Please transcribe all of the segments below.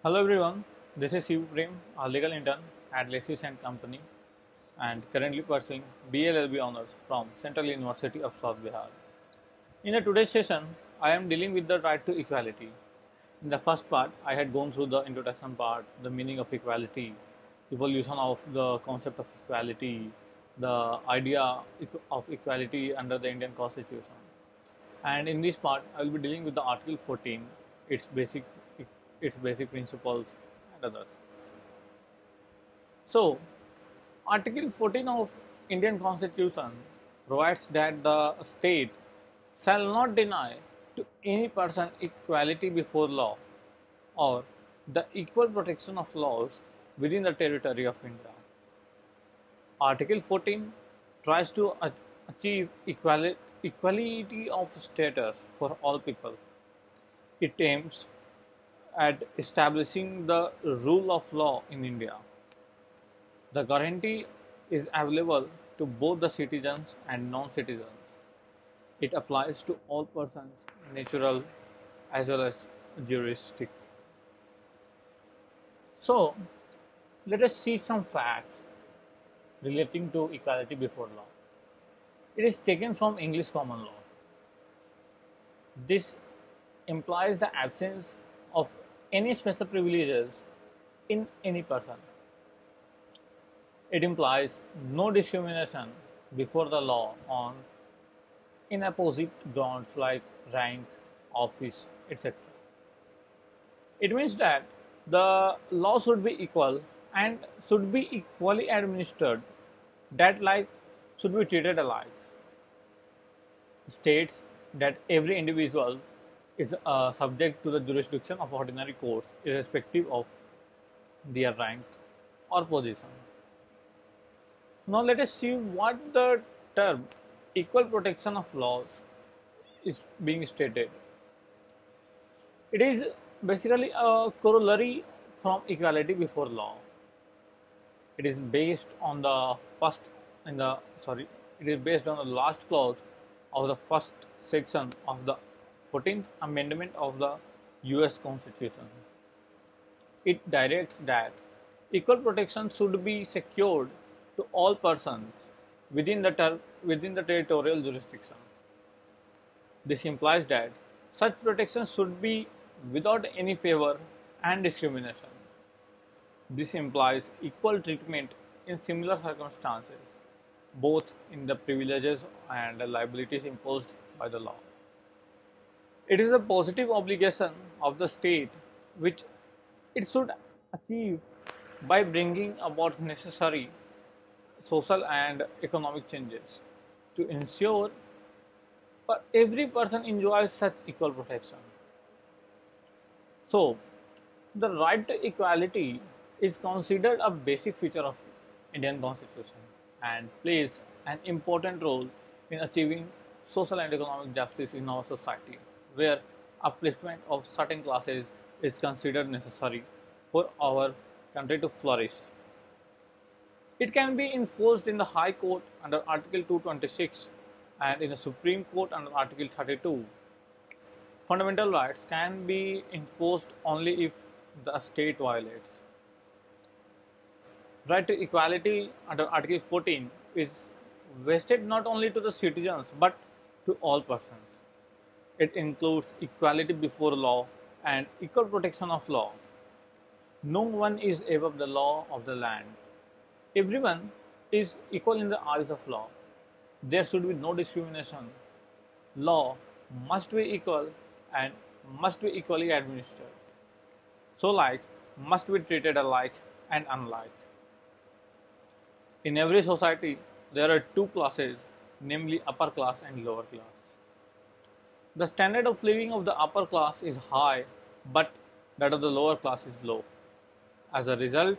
Hello everyone, this is Shiv Prem, a legal intern at Lexis and Company and currently pursuing BLLB honors from Central University of South Bihar. In today's session, I am dealing with the right to equality. In the first part, I had gone through the introduction part, the meaning of equality, evolution of the concept of equality, the idea of equality under the Indian Constitution. And in this part, I will be dealing with the Article 14, its basic its basic principles and others. So, Article 14 of Indian Constitution provides that the state shall not deny to any person equality before law or the equal protection of laws within the territory of India. Article 14 tries to achieve equality of status for all people. It aims at establishing the rule of law in India. The guarantee is available to both the citizens and non-citizens. It applies to all persons, natural as well as juristic. So, let us see some facts relating to equality before law. It is taken from English common law. This implies the absence of any special privileges in any person. It implies no discrimination before the law on inapposite grounds like rank, office, etc. It means that the law should be equal and should be equally administered, that like should be treated alike. States that every individual is subject to the jurisdiction of ordinary courts irrespective of their rank or position. Now let us see what the term equal protection of laws is being stated. It is basically a corollary from equality before law. It is based on the it is based on the last clause of the first section of the 14th Amendment of the US Constitution. It directs that equal protection should be secured to all persons within the territorial jurisdiction. This implies that such protection should be without any favor and discrimination. This implies equal treatment in similar circumstances, both in the privileges and the liabilities imposed by the law. It is a positive obligation of the state which it should achieve by bringing about necessary social and economic changes to ensure every person enjoys such equal protection. So, the right to equality is considered a basic feature of Indian Constitution and plays an important role in achieving social and economic justice in our society, where upliftment of certain classes is considered necessary for our country to flourish. It can be enforced in the High Court under Article 226 and in the Supreme Court under Article 32. Fundamental rights can be enforced only if the state violates. Right to equality under Article 14 is vested not only to the citizens but to all persons. It includes equality before law and equal protection of law. No one is above the law of the land. Everyone is equal in the eyes of law. There should be no discrimination. Law must be equal and must be equally administered. So like must be treated alike and unlike. In every society, there are two classes, namely upper class and lower class. The standard of living of the upper class is high, but that of the lower class is low. As a result,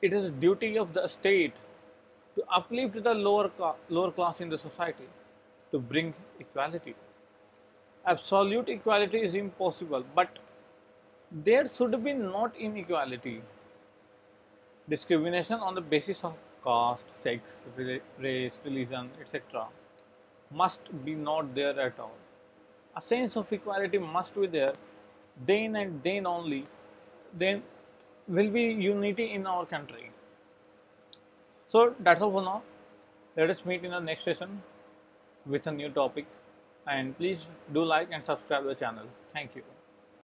it is duty of the state to uplift the lower class in the society to bring equality. Absolute equality is impossible, but there should be not inequality. Discrimination on the basis of caste, sex, race, religion, etc. must be not there at all. A sense of equality must be there. Then and then only then will be unity in our country. So that's all for now. Let us meet in the next session with a new topic, and please do like and subscribe the channel. Thank you.